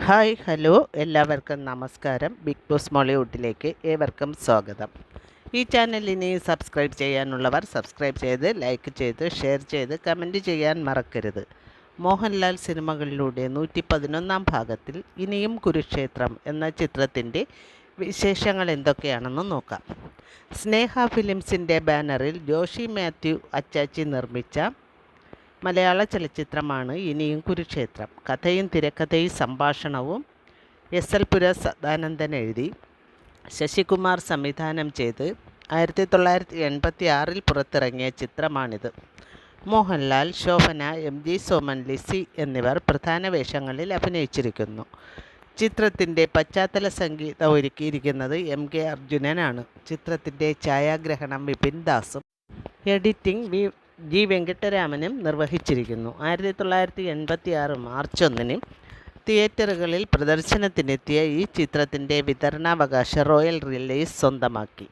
Hi hello എല്ലാവർക്കും നമസ്കാരം. Big boss മോളിവുഡിലേക്ക് ഏവർക്കും സ്വാഗതം. ഈ ചാനലിനെ സബ്സ്ക്രൈബ് ചെയ്യാനുള്ളവർ സബ്സ്ക്രൈബ് ചെയ്ത് ലൈക്ക് ചെയ്ത് ഷെയർ ചെയ്ത് കമൻറ്റ് ചെയ്യാൻ മറക്കരുത്. മോഹൻലാൽ സിനിമകളിലൂടെ 111 ഭാഗത്തിൽ ഇനിയും കുരുക്ഷേത്രം എന്ന ചിത്രത്തിൻ്റെ വിശേഷങ്ങൾ എന്തൊക്കെയാണെന്ന് നോക്കാം. സ്നേഹ ഫിലിംസിൻ്റെ ബാനറിൽ ജോഷി മാത്യു അച്ചാച്ചി നിർമ്മിച്ച മലയാള ചലച്ചിത്രമാണ് ഇനിയും കുരുക്ഷേത്രം. കഥയും തിരക്കഥയും സംഭാഷണവും എസ് എൽ പുര സദാനന്ദൻ എഴുതി ശശികുമാർ സംവിധാനം ചെയ്ത് 1986 പുറത്തിറങ്ങിയ ചിത്രമാണിത്. മോഹൻലാൽ, ശോഭന, MG സോമൻ, ലിസി എന്നിവർ പ്രധാന വേഷങ്ങളിൽ അഭിനയിച്ചിരിക്കുന്നു. ചിത്രത്തിൻ്റെ പശ്ചാത്തല സംഗീതം ഒരുക്കിയിരിക്കുന്നത് MK അർജുനനാണ്. ചിത്രത്തിൻ്റെ ഛായാഗ്രഹണം വിപിൻ ദാസും എഡിറ്റിംഗ് G വെങ്കിട്ടരാമനും നിർവഹിച്ചിരിക്കുന്നു. 1986 മാർച്ച് 1 തിയേറ്ററുകളിൽ പ്രദർശനത്തിനെത്തിയ ഈ ചിത്രത്തിൻ്റെ വിതരണാവകാശ റോയൽ റിലീസ് സ്വന്തമാക്കി.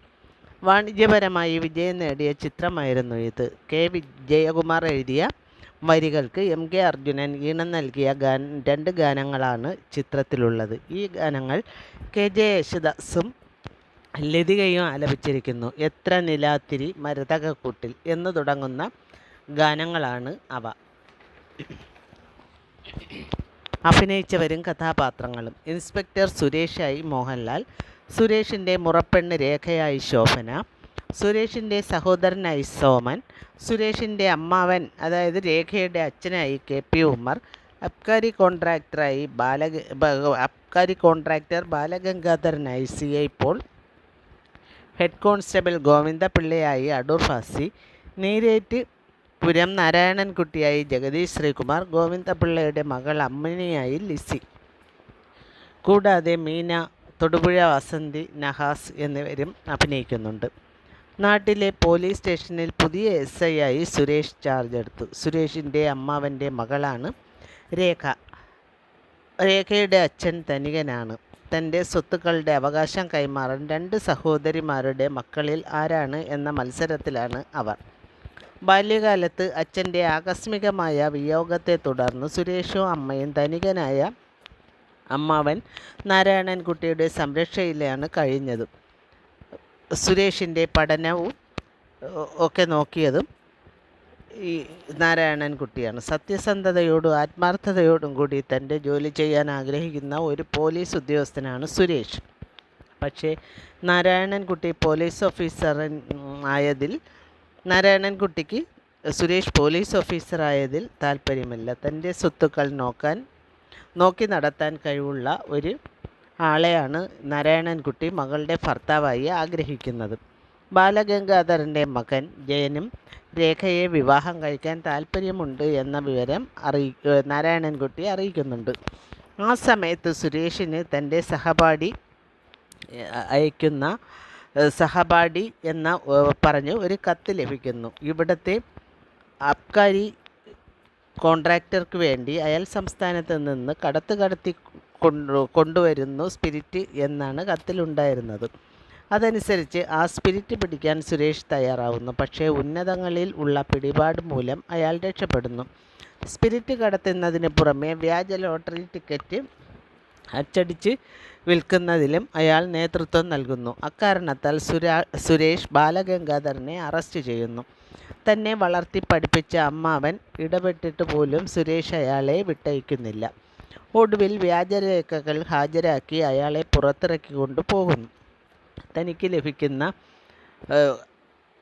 വാണിജ്യപരമായി വിജയം നേടിയ ചിത്രമായിരുന്നു ഇത്. ജയകുമാർ എഴുതിയ വരികൾക്ക് MK അർജുനൻ ഈണം നൽകിയ 2 ഗാനങ്ങളാണ് ചിത്രത്തിലുള്ളത്. ഈ ഗാനങ്ങൾ KJ യേശുദാസും ലതികയും ആലപിച്ചിരിക്കുന്നു. എത്ര നിലാത്തിരി മരതകക്കൂട്ടിൽ എന്ന് തുടങ്ങുന്ന ഗാനങ്ങളാണ് അവ. അഭിനയിച്ചവരും കഥാപാത്രങ്ങളും: ഇൻസ്പെക്ടർ സുരേഷായി മോഹൻലാൽ, സുരേഷിൻ്റെ മുറപ്പെണ്ണ് രേഖയായി ശോഭന, സുരേഷിൻ്റെ സഹോദരനായി സോമൻ, സുരേഷിൻ്റെ അമ്മാവൻ അതായത് രേഖയുടെ അച്ഛനായി KP ഉമ്മർ, അബ്കാരി കോൺട്രാക്ടർ ബാലഗംഗാധരനായി CI പോൾ, ഹെഡ് കോൺസ്റ്റബിൾ ഗോവിന്ദപിള്ളയായി അടൂർ ഫാസി, നീരേറ്റ് പുരം നാരായണൻകുട്ടിയായി ജഗദീഷ് ശ്രീകുമാർ, ഗോവിന്ദപിള്ളയുടെ മകൾ അമ്മിനിയായി ലിസി. കൂടാതെ മീന, തൊടുപുഴ വസന്തി, നഹാസ് എന്നിവരും അഭിനയിക്കുന്നുണ്ട്. നാട്ടിലെ പോലീസ് സ്റ്റേഷനിൽ പുതിയ SI ആയി സുരേഷ് ചാർജ് എടുത്തു. സുരേഷിൻ്റെ അമ്മാവൻ്റെ മകളാണ് രേഖ. രേഖയുടെ അച്ഛൻ ധനികനാണ്. തൻ്റെ സ്വത്തുക്കളുടെ അവകാശം കൈമാറാൻ 2 സഹോദരിമാരുടെ മക്കളിൽ ആരാണ് എന്ന മത്സരത്തിലാണ് അവർ. ബാല്യകാലത്ത് അച്ഛൻ്റെ ആകസ്മികമായ വിയോഗത്തെ തുടർന്ന് സുരേഷും അമ്മയും ധനികനായ അമ്മാവൻ നാരായണൻകുട്ടിയുടെ സംരക്ഷയിലാണ് കഴിഞ്ഞത്. സുരേഷിൻ്റെ പഠനവും ഒക്കെ നോക്കിയതും ഈ നാരായണൻകുട്ടിയാണ്. സത്യസന്ധതയോടും ആത്മാർത്ഥതയോടും കൂടി തൻ്റെ ജോലി ചെയ്യാൻ ആഗ്രഹിക്കുന്ന ഒരു പോലീസ് ഉദ്യോഗസ്ഥനാണ് സുരേഷ്. പക്ഷേ നാരായണൻകുട്ടിക്ക് സുരേഷ് പോലീസ് ഓഫീസറായതിൽ താല്പര്യമില്ല. തൻ്റെ സ്വത്തുക്കൾ നോക്കി നടത്താൻ കഴിവുള്ള ഒരു ആളെയാണ് നാരായണൻകുട്ടി മകളുടെ ഭർത്താവായി ആഗ്രഹിക്കുന്നത്. ബാലഗംഗാധരൻ്റെ മകൻ ജയനും രേഖയെ വിവാഹം കഴിക്കാൻ താല്പര്യമുണ്ട് എന്ന വിവരം നാരായണൻകുട്ടി അറിയിക്കുന്നുണ്ട്. ആ സമയത്ത് സുരേഷിന് തൻ്റെ സഹപാഠി എന്ന് പറഞ്ഞ് ഒരു കത്ത് ലഭിക്കുന്നു. ഇവിടുത്തെ അബ്കാരി കോൺട്രാക്ടർക്ക് വേണ്ടി അയൽ സംസ്ഥാനത്ത് നിന്ന് കടത്തി കൊണ്ടുവരുന്നു സ്പിരിറ്റ് എന്നാണ് കത്തിലുണ്ടായിരുന്നത്. അതനുസരിച്ച് ആ സ്പിരിറ്റ് പിടിക്കാൻ സുരേഷ് തയ്യാറാവുന്നു. പക്ഷേ ഉന്നതങ്ങളിൽ ഉള്ള പിടിപാട് മൂലം അയാൾ രക്ഷപ്പെടുന്നു. സ്പിരിറ്റ് കടത്തുന്നതിന് പുറമെ വ്യാജ ലോട്ടറി ടിക്കറ്റ് അച്ചടിച്ച് വിൽക്കുന്നതിലും അയാൾ നേതൃത്വം നൽകുന്നു. അക്കാരണത്താൽ സുരേഷ് ബാലഗംഗാധരനെ അറസ്റ്റ് ചെയ്യുന്നു. തന്നെ വളർത്തി പഠിപ്പിച്ച അമ്മാവൻ ഇടപെട്ടിട്ട് പോലും സുരേഷ് അയാളെ വിട്ടയക്കുന്നില്ല. ഒടുവിൽ വ്യാജരേഖകൾ ഹാജരാക്കി അയാളെ പുറത്തിറക്കിക്കൊണ്ടു പോകുന്നു. തനിക്ക് ലഭിക്കുന്ന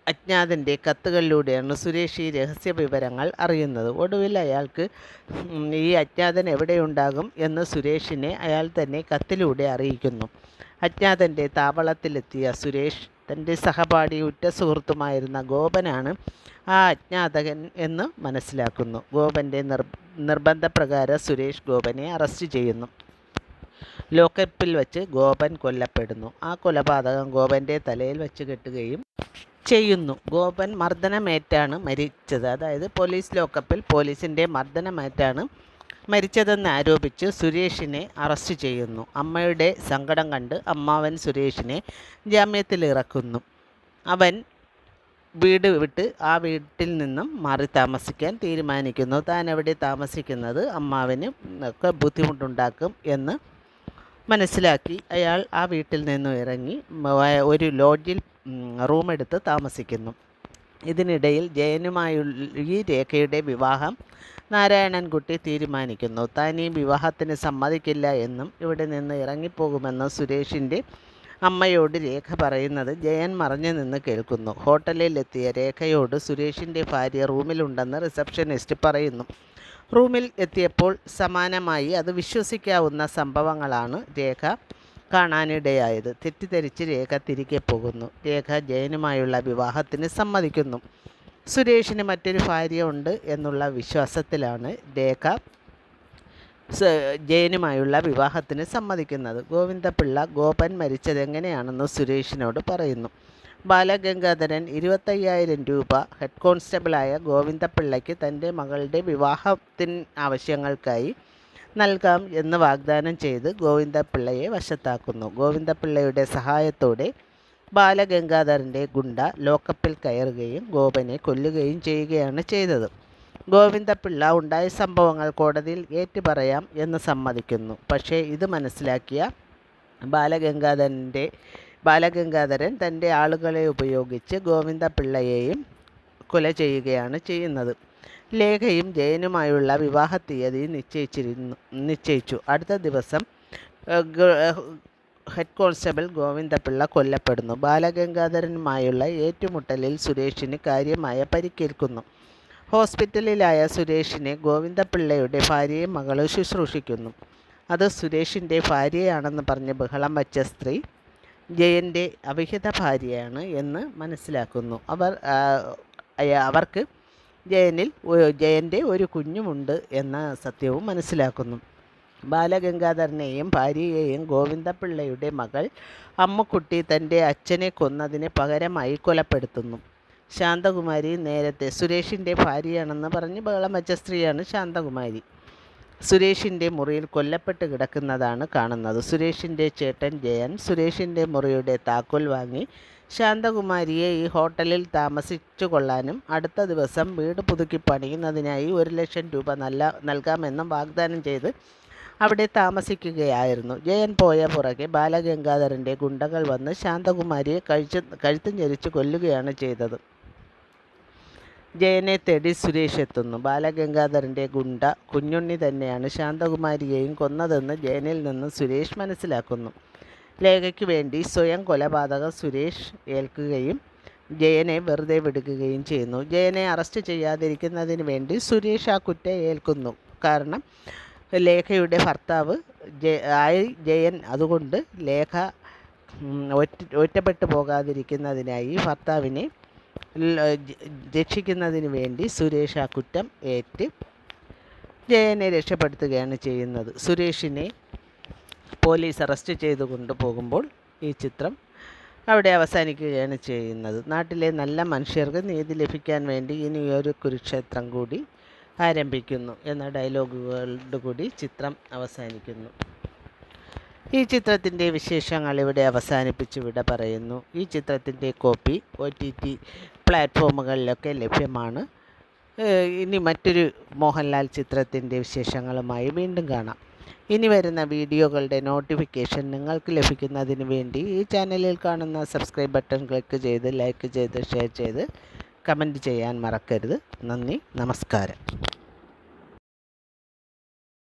അജ്ഞാതൻ്റെ കത്തുകളിലൂടെയാണ് സുരേഷ് ഈ രഹസ്യ വിവരങ്ങൾ അറിയുന്നത്. ഒടുവിൽ അയാൾക്ക് ഈ അജ്ഞാതൻ എവിടെയുണ്ടാകും എന്ന് സുരേഷിനെ അയാൾ തന്നെ കത്തിലൂടെ അറിയിക്കുന്നു. അജ്ഞാതൻ്റെ താവളത്തിലെത്തിയ സുരേഷ് തൻ്റെ സഹപാഠി ഉറ്റ സുഹൃത്തുമായിരുന്ന ഗോപനാണ് ആ അജ്ഞാതകൻ എന്ന് മനസ്സിലാക്കുന്നു. ഗോപൻ്റെ നിർബന്ധപ്രകാരം സുരേഷ് ഗോപനെ അറസ്റ്റ് ചെയ്യുന്നു. ലോക്കപ്പിൽ വച്ച് ഗോപൻ കൊല്ലപ്പെടുന്നു. ആ കൊലപാതകം ഗോപൻ്റെ തലയിൽ വച്ച് കെട്ടുകയും ചെയ്യുന്നു. ഗോപൻ മർദ്ദനമേറ്റാണ് മരിച്ചത്. അതായത് പോലീസ് ലോക്കപ്പിൽ പോലീസിൻ്റെ മർദ്ദനമേറ്റാണ് മരിച്ചതെന്ന് ആരോപിച്ച് സുരേഷിനെ അറസ്റ്റ് ചെയ്യുന്നു. അമ്മയുടെ സങ്കടം കണ്ട് അമ്മാവൻ സുരേഷിനെ ജാമ്യത്തിലിറക്കുന്നു. അവൻ വീട് വിട്ട് ആ വീട്ടിൽ നിന്നും മാറി താമസിക്കാൻ തീരുമാനിക്കുന്നു. താൻ എവിടെ താമസിക്കുന്നത് അമ്മാവിന് ഒക്കെ ബുദ്ധിമുട്ടുണ്ടാക്കും എന്ന് മനസ്സിലാക്കി അയാൾ ആ വീട്ടിൽ നിന്നും ഇറങ്ങി ഒരു ലോഡ്ജിൽ റൂമെടുത്ത് താമസിക്കുന്നു. ഇതിനിടയിൽ ജയനുമായുള്ള ഈ രേഖയുടെ വിവാഹം നാരായണൻകുട്ടി തീരുമാനിക്കുന്നു. താൻ ഈ വിവാഹത്തിന് സമ്മതിക്കില്ല എന്നും ഇവിടെ നിന്ന് ഇറങ്ങിപ്പോകുമെന്നും സുരേഷിൻ്റെ അമ്മയോട് രേഖ പറയുന്നത് ജയൻ മറഞ്ഞു നിന്ന് കേൾക്കുന്നു. ഹോട്ടലിലെത്തിയ രേഖയോട് സുരേഷിൻ്റെ ഭാര്യ റൂമിലുണ്ടെന്ന് റിസപ്ഷനിസ്റ്റ് പറയുന്നു. റൂമിൽ എത്തിയപ്പോൾ സമാനമായി അത് വിശ്വസിക്കാവുന്ന സംഭവങ്ങളാണ് രേഖ കാണാനിടയായത്. തെറ്റിദ്ധരിച്ച് രേഖ തിരികെ പോകുന്നു. രേഖ ജയനുമായുള്ള വിവാഹത്തിന് സമ്മതിക്കുന്നു. സുരേഷിന് മറ്റൊരു ഭാര്യ ഉണ്ട് എന്നുള്ള വിശ്വാസത്തിലാണ് രേഖ ജയനുമായുള്ള വിവാഹത്തിന് സമ്മതിക്കുന്നത്. ഗോവിന്ദപിള്ള ഗോപൻ മരിച്ചതെങ്ങനെയാണെന്ന് സുരേഷിനോട് പറയുന്നു. ബാലഗംഗാധരൻ 25,000 രൂപ ഹെഡ് കോൺസ്റ്റബിളായ ഗോവിന്ദപിള്ളയ്ക്ക് തൻ്റെ മകളുടെ വിവാഹത്തിന് ആവശ്യങ്ങൾക്കായി നൽകാം എന്ന് വാഗ്ദാനം ചെയ്ത് ഗോവിന്ദപിള്ളയെ വശത്താക്കുന്നു. ഗോവിന്ദപിള്ളയുടെ സഹായത്തോടെ ബാലഗംഗാധരൻ്റെ ഗുണ്ട ലോക്കപ്പിൽ കയറുകയും ഗോപനെ കൊല്ലുകയും ചെയ്യുകയാണ് ചെയ്തത്. ഗോവിന്ദപിള്ള ഉണ്ടായ സംഭവങ്ങൾ കോടതിയിൽ ഏറ്റുപറയാം എന്ന് സമ്മതിക്കുന്നു. പക്ഷേ ഇത് മനസ്സിലാക്കിയ ബാലഗംഗാധരൻ തൻ്റെ ആളുകളെ ഉപയോഗിച്ച് ഗോവിന്ദപിള്ളയെയും കൊല ചെയ്യുകയാണ് ചെയ്യുന്നത്. ലേഖയും ജയനുമായുള്ള വിവാഹ തീയതി നിശ്ചയിച്ചു. അടുത്ത ദിവസം ഹെഡ് കോൺസ്റ്റബിൾ ഗോവിന്ദപിള്ള കൊല്ലപ്പെടുന്നു. ബാലഗംഗാധരനുമായുള്ള ഏറ്റുമുട്ടലിൽ സുരേഷിന് കാര്യമായ പരിക്കേൽക്കുന്നു. ഹോസ്പിറ്റലിലായ സുരേഷിനെ ഗോവിന്ദപിള്ളയുടെ ഭാര്യയും മകളും ശുശ്രൂഷിക്കുന്നു. അത് സുരേഷിൻ്റെ ഭാര്യയാണെന്ന് പറഞ്ഞ് ബഹളം വച്ച സ്ത്രീ ജയൻ്റെ അവിഹിത ഭാര്യയാണ് എന്ന് മനസ്സിലാക്കുന്നു. അവർക്ക് ജയൻ്റെ ഒരു കുഞ്ഞുമുണ്ട് എന്ന സത്യവും മനസ്സിലാക്കുന്നു. ബാലഗംഗാധരനെയും ഭാര്യയെയും ഗോവിന്ദപിള്ളയുടെ മകൾ അമ്മുക്കുട്ടി തൻ്റെ അച്ഛനെ കൊന്നതിന് പകരമായി കൊലപ്പെടുത്തുന്നു. ശാന്തകുമാരി നേരത്തെ സുരേഷിൻ്റെ ഭാര്യയാണെന്ന് പറഞ്ഞ് ബഹളം വച്ച സ്ത്രീയാണ് ശാന്തകുമാരി. സുരേഷിൻ്റെ മുറിയിൽ കൊല്ലപ്പെട്ട് കിടക്കുന്നതാണ് കാണുന്നത്. സുരേഷിൻ്റെ ചേട്ടൻ ജയൻ സുരേഷിൻ്റെ മുറിയുടെ താക്കോൽ വാങ്ങി ശാന്തകുമാരിയെ ഈ ഹോട്ടലിൽ താമസിച്ചു കൊള്ളാനും അടുത്ത ദിവസം വീട് പുതുക്കി പണിയുന്നതിനായി 1,00,000 രൂപ നൽകാമെന്നും വാഗ്ദാനം ചെയ്ത് അവിടെ താമസിക്കുകയായിരുന്നു. ജയൻ പോയ പുറകെ ബാലഗംഗാധരൻ്റെ ഗുണ്ടകൾ വന്ന് ശാന്തകുമാരിയെ കഴുത്തും ഞെരിച്ച് കൊല്ലുകയാണ് ചെയ്തത്. ജയനെ തേടി സുരേഷ് എത്തുന്നു. ബാലഗംഗാധരൻ്റെ ഗുണ്ട കുഞ്ഞുണ്ണി തന്നെയാണ് ശാന്തകുമാരിയെയും കൊന്നതെന്ന് ജയനിൽ നിന്ന് സുരേഷ് മനസ്സിലാക്കുന്നു. ലേഖയ്ക്ക് വേണ്ടി സ്വയം കൊലപാതകം സുരേഷ് ഏൽക്കുകയും ജയനെ വെറുതെ വിടുകയും ചെയ്യുന്നു. ജയനെ അറസ്റ്റ് ചെയ്യാതിരിക്കുന്നതിന് വേണ്ടി സുരേഷ് ആ കുറ്റം ഏൽക്കുന്നു. കാരണം ലേഖയുടെ ഭർത്താവ് ജയൻ. അതുകൊണ്ട് ലേഖ ഒറ്റപ്പെട്ടു പോകാതിരിക്കുന്നതിനായി ഭർത്താവിനെ രക്ഷിക്കുന്നതിന് വേണ്ടി സുരേഷ് ആ കുറ്റം ഏറ്റ് ജയനെ രക്ഷപ്പെടുത്തുകയാണ് ചെയ്യുന്നത്. സുരേഷിനെ പോലീസ് അറസ്റ്റ് ചെയ്തു കൊണ്ടുപോകുമ്പോൾ ഈ ചിത്രം അവിടെ അവസാനിക്കുകയാണ് ചെയ്യുന്നത്. നാട്ടിലെ നല്ല മനുഷ്യർക്ക് നീതി ലഭിക്കാൻ വേണ്ടി ഇനിയൊരു കുരുക്ഷേത്രം കൂടി ആരംഭിക്കുന്നു എന്ന ഡയലോഗുകളോട് കൂടി ചിത്രം അവസാനിക്കുന്നു. ഈ ചിത്രത്തിൻ്റെ വിശേഷങ്ങൾ ഇവിടെ അവസാനിപ്പിച്ച് വിട പറയുന്നു. ഈ ചിത്രത്തിൻ്റെ കോപ്പി OTT പ്ലാറ്റ്ഫോമുകളിലൊക്കെ ലഭ്യമാണ്. ഇനി മറ്റൊരു മോഹൻലാൽ ചിത്രത്തിൻ്റെ വിശേഷങ്ങളുമായി വീണ്ടും കാണാം. ഇനി വരുന്ന വീഡിയോകളുടെ നോട്ടിഫിക്കേഷൻ നിങ്ങൾക്ക് ലഭിക്കുന്നതിന് വേണ്ടി ഈ ചാനലിൽ കാണുന്ന സബ്സ്ക്രൈബ് ബട്ടൺ ക്ലിക്ക് ചെയ്ത് ലൈക്ക് ചെയ്ത് ഷെയർ ചെയ്ത് കമൻറ്റ് ചെയ്യാൻ മറക്കരുത്. നന്ദി, നമസ്കാരം.